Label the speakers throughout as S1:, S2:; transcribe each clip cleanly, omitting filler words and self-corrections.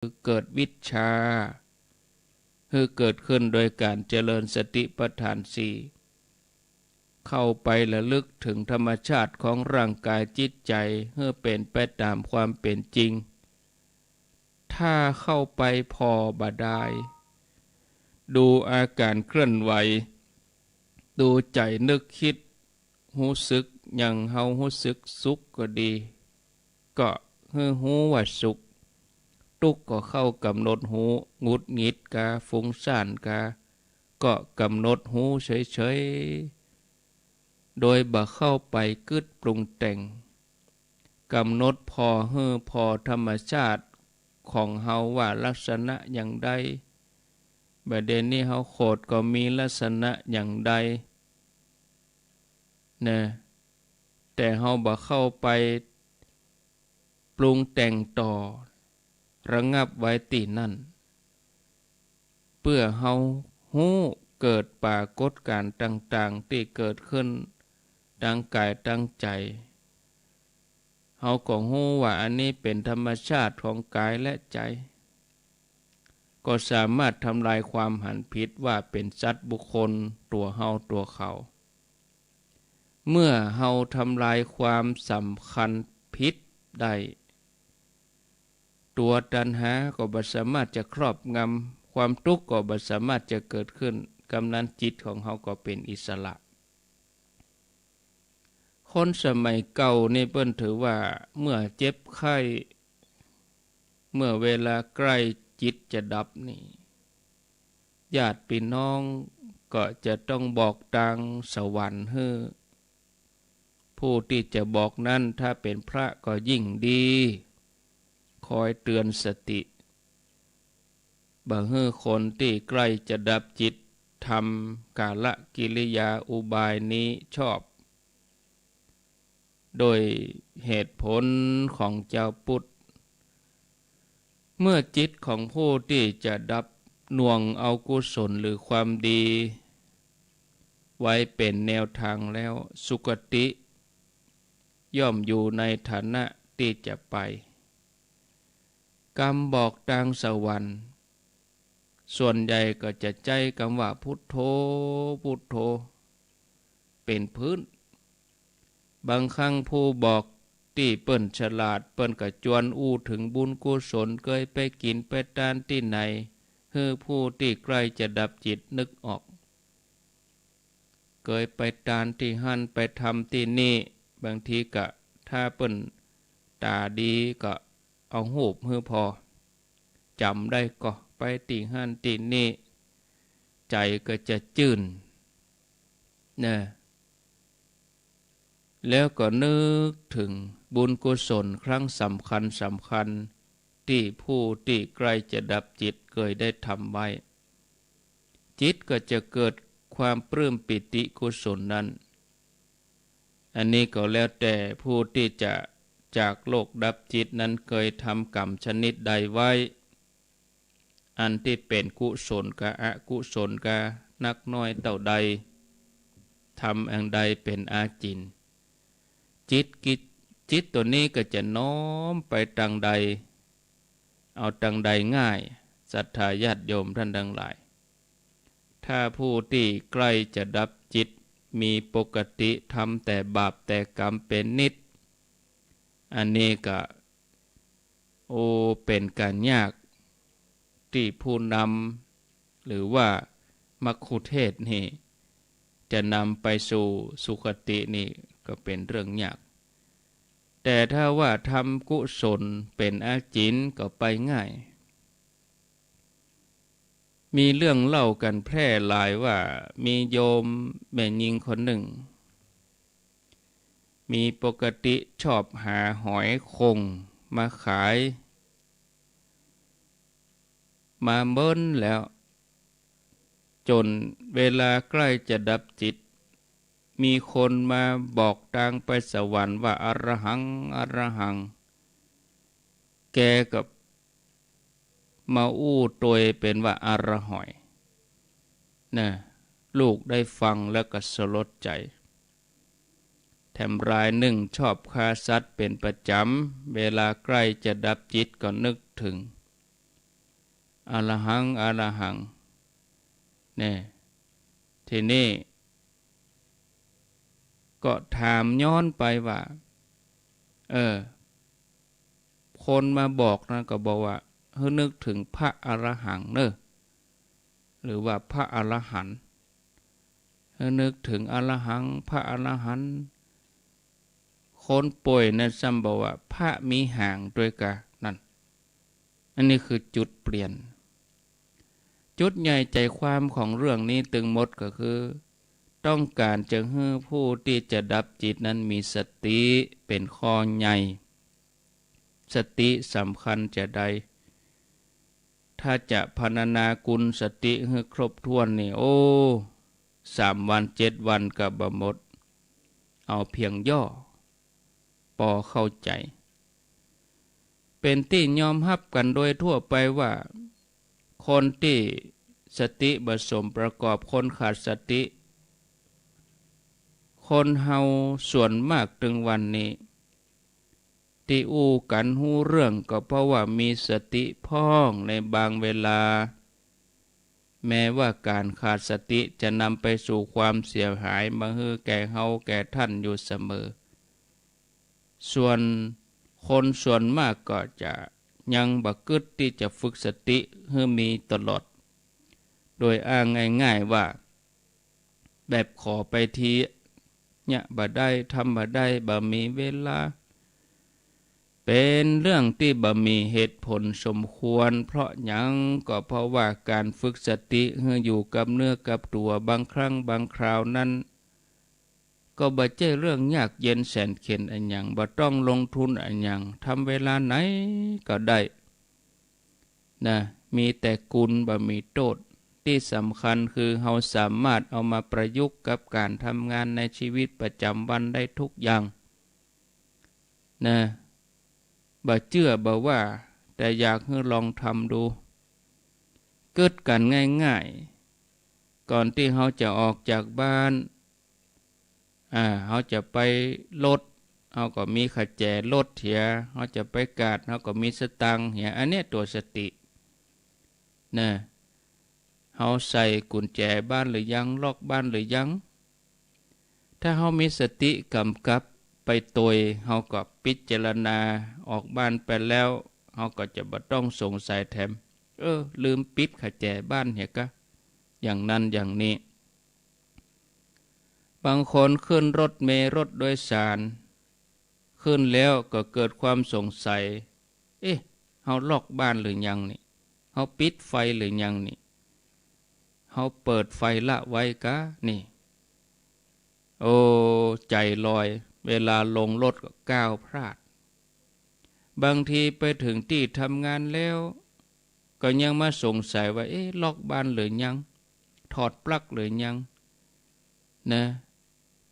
S1: คือเกิดวิชชาคือเกิดขึ้นโดยการเจริญสติปัฏฐานสี่เข้าไประลึกถึงธรรมชาติของร่างกายจิตใจเพื่อเป็นไปตามความเป็นจริงถ้าเข้าไปพอบาดายดูอาการเคลื่อนไหวดูใจนึกคิดรู้สึกอย่างเฮารู้สึกสุขก็ดีก็คือหูว่าสุขทุกข์ก็เข้ากำหนดหูหงุดหงิดกาฟุ้งซ่านกาก็กำหนดหูเฉยๆโดยบ่เข้าไปกึดปรุงแต่งกำหนดพอพอธรรมชาติของเฮาว่าลักษณะอย่างใดบัดนี้เฮาโคดก็มีลักษณะอย่างใดนะแต่เฮาบ่เข้าไปปรุงแต่งต่อระงับไว้ที่นั่นเพื่อเฮาฮู้เกิดปรากฏการณ์ต่างๆที่เกิดขึ้นดังกายตั้งใจเฮาก็ฮู้ว่าอันนี้เป็นธรรมชาติของกายและใจก็สามารถทำลายความหันผิดว่าเป็นสัตว์บุคคลตัวเฮาตัวเขาเมื่อเฮาทำลายความสำคัญผิดได้ตัวตัณหาก็บ่สามารถจะครอบงำความทุกข์ก็บ่สามารถจะเกิดขึ้นกำนั้นจิตของเฮาก็เป็นอิสระคนสมัยเก่านี่เปิ้นถือว่าเมื่อเจ็บไข้เมื่อเวลาใกล้จิตจะดับนี่ญาติพี่น้องก็จะต้องบอกทางสวรรค์ให้ผู้ที่จะบอกนั้นถ้าเป็นพระก็ยิ่งดีคอยเตือนสติบ่ให้คนที่ใกล้จะดับจิตทำกาลกิริยาอุบายนี้ชอบโดยเหตุผลของเจ้าพุทธเมื่อจิตของผู้ที่จะดับหน่วงเอากุศลหรือความดีไว้เป็นแนวทางแล้วสุคติย่อมอยู่ในฐานะที่จะไปกรรมบอกทางสวรรค์ส่วนใหญ่ก็จะใจคำว่าพุทโธพุทโธเป็นพื้นบางครั้งผู้บอกที่เปิ้นฉลาดเปิ้นก็จวนอู้ถึงบุญกุศลเคยไปกินไปทานที่ไหนให้ผู้ที่ใกล้จะดับจิตนึกออกเคยไปทานที่หั่นไปทำที่นี่บางทีก็ถ้าเปิ้นตาดีก็เอาหูปให้พอจำได้ก็ไปที่หั่นที่นี่ใจก็จะจื่นนะแล้วก็นึกถึงบุญกุศลครั้งสำคัญที่ผู้ที่ใกล้จะดับจิตเคยได้ทำไว้จิตก็จะเกิดความปลื้มปิติกุศลนั้นอันนี้ก็แล้วแต่ผู้ที่จะจากโลกดับจิตนั้นเคยทำกรรมชนิดใดไว้อันที่เป็นกุศลกับอกุศลกะนักน้อยเต่าใดทำอันใดเป็นอาจินจิตตัวนี้ก็จะน้อมไปทางใดเอาทางใดง่ายศรัทธาญาติโยมท่านทั้งหลายถ้าผู้ที่ใกล้จะดับจิตมีปกติทำแต่บาปแต่กรรมเป็นนิดอันนี้ก็เป็นการยากที่ผู้นำหรือว่ามัคคุเทศก์นี่จะนำไปสู่สุคตินี่ก็เป็นเรื่องยากแต่ถ้าว่าทำกุศลเป็นอาจินก็ไปง่ายมีเรื่องเล่ากันแพร่หลายว่ามีโยมแม่หญิงคนหนึ่งมีปกติชอบหาหอยคงมาขายมาเบิ้นแล้วจนเวลาใกล้จะดับจิตมีคนมาบอกทางไปสวรรค์ว่าอรหังอรหังแกกับมาอู้ตัวเป็นว่าอรหอยนะลูกได้ฟังแล้วก็สลดใจแถมรายหนึ่งชอบฆ่าสัตว์เป็นประจำเวลาใกล้จะดับจิตก็นึกถึง อรหังอรหังเนี่ยทีนี้ก็ถามย้อนไปว่าคนมาบอกนะก็บอกว่าให้นึกถึงพระอรหังเนอะหรือว่าพระอรหันต์ให้นึกถึงอรหังพระอรหันต์คนป่วยนะซ้ำบอกว่าพระมีหางด้วยกะนั่นอันนี้คือจุดเปลี่ยนจุดใหญ่ใจความของเรื่องนี้ตึงหมดก็คือต้องการจะให้ผู้ที่จะดับจิตนั้นมีสติเป็นข้อใหญ่สติสำคัญจะใดถ้าจะพรรณนากุลสติให้ครบถ้วนนี่โอ้3 วัน 7 วันกับบหมดเอาเพียงย่อพอเข้าใจเป็นที่ยอมรับกันโดยทั่วไปว่าคนที่สติผสมประกอบคนขาดสติคนเฮาส่วนมากถึงวันนี้ที่อู้กันหู้เรื่องก็เพราะว่ามีสติพ้องในบางเวลาแม้ว่าการขาดสติจะนำไปสู่ความเสียหายมาให้แก่เฮาแก่ท่านอยู่เสมอส่วนคนส่วนมากก็จะยังบักกึดที่จะฝึกสติให้มีตลอดโดยอ้างง่ายๆว่าแบบขอไปทีเนี่ยบ่ได้ทำบ่ได้บ่มีเวลาเป็นเรื่องที่บ่มีเหตุผลสมควรเพราะหยังก็เพราะว่าการฝึกสติให้อยู่กับเนื้อกับตัวบางครั้งบางคราวนั้นก็บ่ใช่เรื่องยากเย็นแสนเข็ญอันหยังบ่ต้องลงทุนอันหยังทำเวลาไหนก็ได้นะมีแต่กุลบ่มีโทษที่สำคัญคือเราสามารถเอามาประยุกต์กับการทำงานในชีวิตประจำวันได้ทุกอย่างนะบ่เชื่อบ่ว่าแต่อยากให้ลองทำดูเกิดกันง่ายๆก่อนที่เราจะออกจากบ้านเราจะไปรถเราก็มีขแจรถเถียเราจะไปกาดเราก็มีสตังค์เหียอันนี้ตัวสตินะเราใส่กุญแจบ้านหรือยังล็อกบ้านหรือยังถ้าเรามีสติกำกับไปตัวเราก็พิจารณาออกบ้านไปแล้วเราก็จะบ่ต้องสงสัยแถมลืมปิดขแจบ้านเหียกะอย่างนั้นอย่างนี้บางคนขึ้นรถเมล์รถโดยสารขึ้นแล้วก็เกิดความสงสัยเฮาล็อกบ้านหรือยังนี่เฮาปิดไฟหรือยังนี่เฮาเปิดไฟละไว้กะนี่โอ้ใจลอยเวลาลงรถก็ก้าวพลาดบางทีไปถึงที่ทำงานแล้วก็ยังมาสงสัยว่าล็อกบ้านหรือยังถอดปลั๊กหรือยังนะ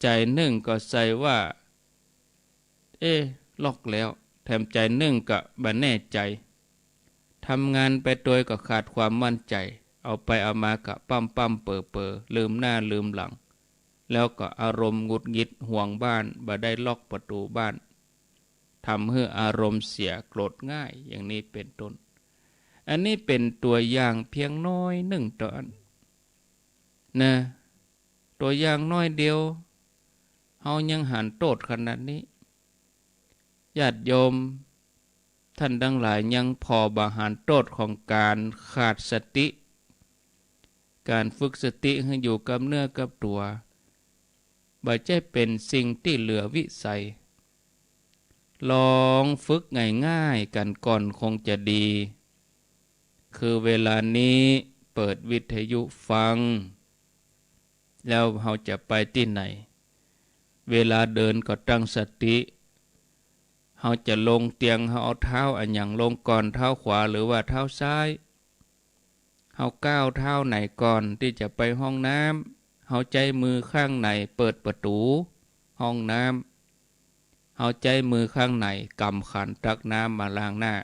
S1: ใจหนึ่งก็ใส่ว่าล็อกแล้วแถมใจหนึ่งก็บ่แน่ใจทำงานไปโดยก็ขาดความมั่นใจเอาไปเอามากะปั้มเปอลืมหน้าลืมหลังแล้วก็อารมณ์หงุดหงิดห่วงบ้านบ่ได้ล็อกประตูบ้านทำให้อารมณ์เสียโกรธง่ายอย่างนี้เป็นต้นอันนี้เป็นตัวอย่างเพียงน้อยหนึ่งตอนนะตัวอย่างน้อยเดียวเฮายังหันโทษขนาดนี้ญาติโยมท่านทั้งหลายยังพอบาหารโทษของการขาดสติการฝึกสติให้อยู่กับเนื้อกับตัวบ่ใช่เป็นสิ่งที่เหลือวิสัยลองฝึกง่ายๆกันก่อนคงจะดีคือเวลานี้เปิดวิทยุฟังแล้วเราจะไปที่ไหนเวลาเดินก็ตั้งสติเราจะลงเตียงเราเอาเท้าอันอย่างลงก่อนเท้าขวาหรือว่าเท้าซ้ายเราก้าวเท้าไหนก่อนที่จะไปห้องน้ำเราใจมือข้างไหนเปิดประตูห้องน้ำเราใจมือข้างไหนกำขันตักน้ำมาล้างหน้า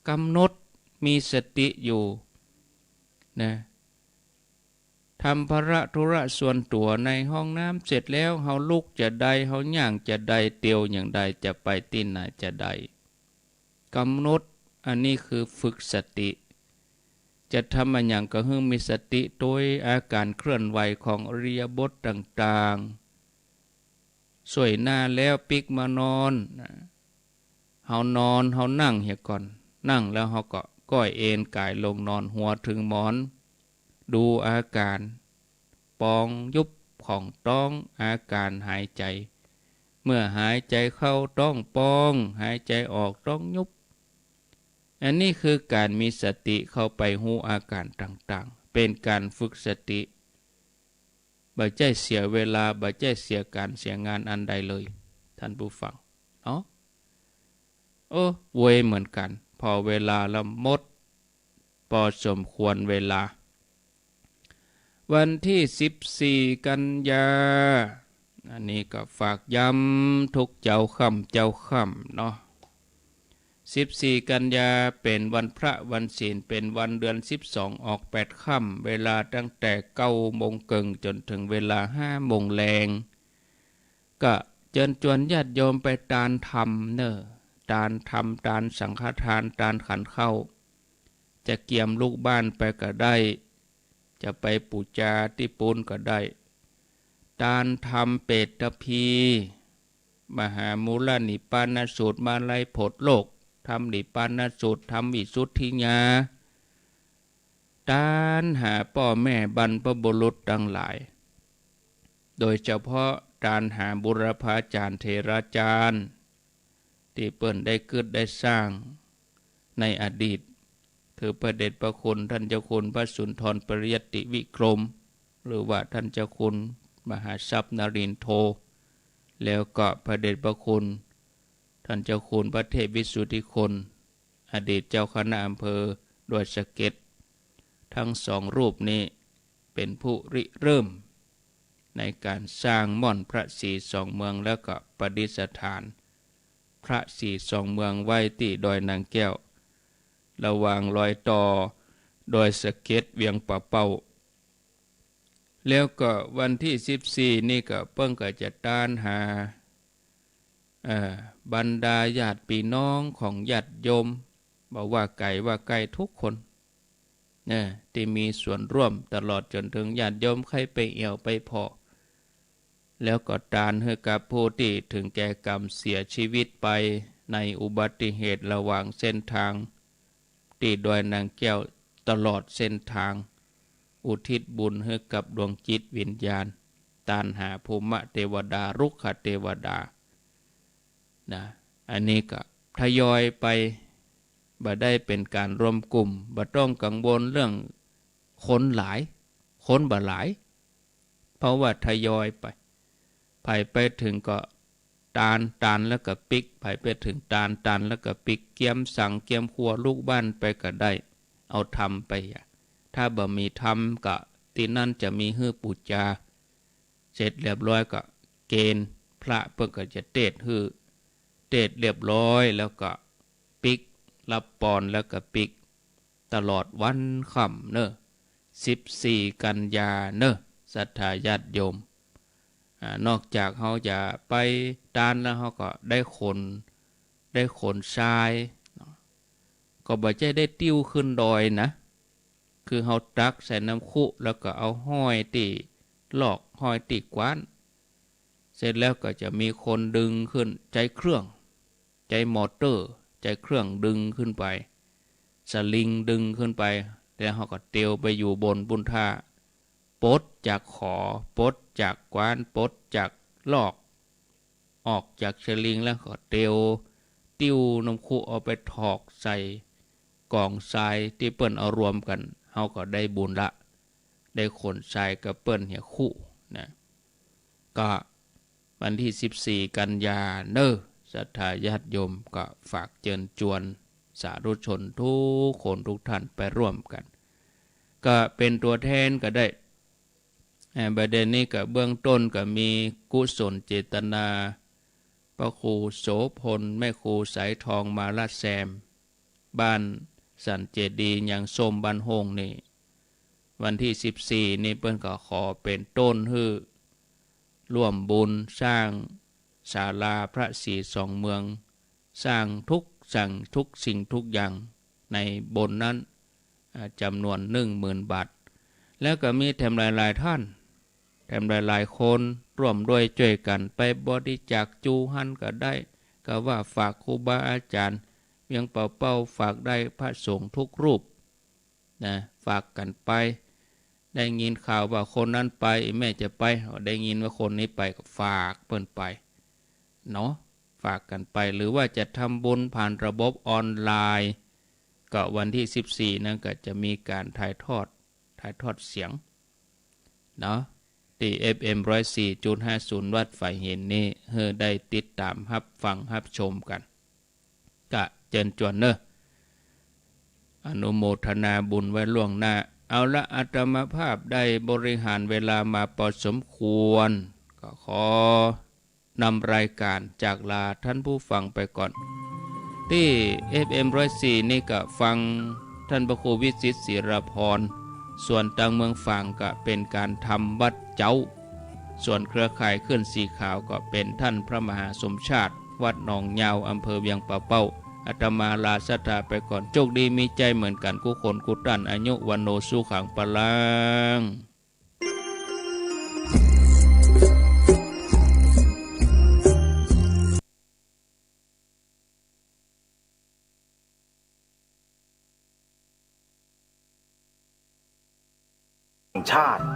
S1: กำหนดมีสติอยู่นะทำภาระธุระส่วนตัวในห้องน้ำเสร็จแล้วเฮาลุกจะใดเฮาย่างจะใดเตียวอย่างใดจะไปที่ไหนจะใดกำหนดอันนี้คือฝึกสติ จะทำอย่างก็ให้มีสติโดยอาการเคลื่อนไหวของอริยบทต่างๆสวยหน้าแล้วปิกมานอนเฮานอนเฮานั่งเหียก่อนนั่งแล้วเฮาก็ก้อยเอนกายลงนอนหัวถึงหมอนดูอาการปองยุบของต้องอาการหายใจเมื่อหายใจเข้าต้องปองหายใจออกต้องยุบอันนี้คือการมีสติเข้าไปหูอาการต่างๆเป็นการฝึกสติบ่ใจเสียเวลาบ่ใจเสียการเสียงานอันใดเลยท่านผู้ฟังเนาะเวยเหมือนกันพอเวลาละหมดพอสมควรเวลาวันที่14กันยาอันนี้ก็ฝากย้ำทุกเจ้าค่ำเนาะ14กันยาเป็นวันพระวันศีลเป็นวันเดือน12ออก8ค่ำเวลาตั้งแต่9 โมงเกิงจนถึงเวลา5 โมงแลงก็เชิญชวนญาติโยมไปทานธรรมเนอะทานธรรมทานสังฆทานทานขันเข้าจะเกี่ยมลูกบ้านไปก็ได้จะไปปูจาที่ปูนก็ได้ทานธรรมเปตพีมหามูลนิพพานสูตรมาลัยโพธิโลกทำนิพพานสูตรทำวิสุทธิญาทานหาพ่อแม่บรรพบุรุษทั้งหลายโดยเฉพาะการหาบุรพาจารย์เทราจารย์ที่เปิ้นได้เกิดได้สร้างในอดีตคือพระเดชพระคุณท่านเจ้าคุณพระสุนทรปริยัติวิกรมหรือว่าท่านเจ้าคุณมหาทรัพย์นรินทร์โทแล้วก็พระเดชพระคุณท่านเจ้าคุณพระเทพวิสุทธิคุณอดีตเจ้าคณะอำเภอดอยสะเก็ดทั้งสองรูปนี้เป็นผู้ริเริ่มในการสร้างม่อนพระศรีสองเมืองแล้วก็ประดิษฐานพระศรีสองเมืองไว้ที่ดอยนางแก้วระหว่างรอยต่อดอยสะเก็ดเวียงป่าเป้าแล้วก็วันที่14นี่ก็เพิ่งก็จะต้านหาบรรดาญาติพี่น้องของญาติโยมบอกว่าไก่ทุกคนที่มีส่วนร่วมตลอดจนถึงญาติโยมใครไปเอี่ยวไปพอแล้วก็ตานให้กับผู้ที่ถึงแก่กรรมเสียชีวิตไปในอุบัติเหตุระหว่างเส้นทางที่ดอยนางแก้วตลอดเส้นทางอุทิศบุญให้กับดวงจิตวิญญาณตานหาภูมิเทวดารุกขเทวดานะอันนี้ก็ทยอยไปบ่ได้เป็นการรวมกลุ่มบ่ต้องกังวลเรื่องคนหลายคนบ่หลายเพราะว่าทยอยไปถึงก็ตานแล้วก็ปิกไปถึงตานแล้วก็ปิกเกียมสั่งเกียมครัวลูกบ้านไปก็ได้เอาทำไปถ้าบ่มีทำก็ที่นั่นจะมีฮื้อปูจาเสร็จเรียบร้อยก็เกณฑ์พระเพิ่นก็จะเทศเรียบร้อยแล้วก็ปิกรับปอนแล้วก็ปิกตลอดวันค่ำเนอะ14กันยาเนอะศรัทธาญาติโยมนอกจากเขาจะไปตานแล้วเขาก็ได้ขนทรายก็บ่ใช่ได้ติ้วขึ้นดอยนะคือเขาตักใส่น้ำคุแล้วก็เอาห้อยตีหลอกห้อยตีกวานเสร็จแล้วก็จะมีคนดึงขึ้นใจเครื่องใจมอเตอร์ใจเครื่องดึงขึ้นไปสลิงดึงขึ้นไปแล้วเขาก็เตียวไปอยู่บนบุญท่าปลดจากขอปลดจากกวานปลดจากลอกออกจากสลิงแล้วก็เตียวติ้วน้ำคุเอาไปถอกใส่กองทรายที่เปิ้นเอารวมกันเขาก็ได้บุญละได้ขนทรายกับเปิ้นเหี่ยคู่นะก็วันที่14กันยาเนอะศรัทธาญาติโยมก็ฝากเชิญชวนสาธุชนทุกคนทุกท่านไปร่วมกันก็เป็นตัวแทนก็ได้ประเด็นนี้ก็เบื้องต้นก็มีกุศลเจตนาพระครูโสพลแม่ครูสายทองมาลาดแซมบ้านสันเจดีอย่างส้มบ้านโฮงนี่วันที่14นี่เปิ้นก็ขอเป็นต้นฮื้อร่วมบุญสร้างศาลาพระศรีสองเมืองสร้างทุกสิ่งทุกอย่างในบนนั้น จำนวน10,000 บาทแล้วก็มีแถมหลายๆท่านแถมหลายๆคนร่วมด้วยช่วยกันไปบริจาคจูหันก็ได้ก็ว่าฝากครูบาอาจารย์เวียงเป่าเป้าฝากได้พระสงฆ์ทุกรูปนะฝากกันไปได้ยินข่าวว่าคนนั้นไปแม่จะไปได้ยินว่าคนนี้ไปก็ฝากเปิ้นไปเนาะฝากกันไปหรือว่าจะทำบุญผ่านระบบออนไลน์ก็วันที่14นั้นก็จะมีการถ่ายทอดเสียงเนาะที่ FM 104.50 วัดฝ่ายเห็นนี่เฮอได้ติดตามรับฟังรับชมกันกะเจิญจวนเนอะอนุโมทนาบุญไว้ล่วงหน้าเอาละอาตมาภาพได้บริหารเวลามาพอสมควรก็ขอนำรายการจากลาท่านผู้ฟังไปก่อนที่ FM 104นี่ก็ฟังท่านพระครูวิสิตศิรพรส่วนต่างเมืองฝั่งก็เป็นการทำวัดเจ้าส่วนเครือข่ายเคลื่อนสีขาวก็เป็นท่านพระมหาสมชาติวัดหนองยาวอำเภอเวียงป่าเป้าอาตมาลาสัทธาไปก่อนโชคดีมีใจเหมือนกันกุคนกุตันอายุวันโนสุขังปลัง
S2: ชาติ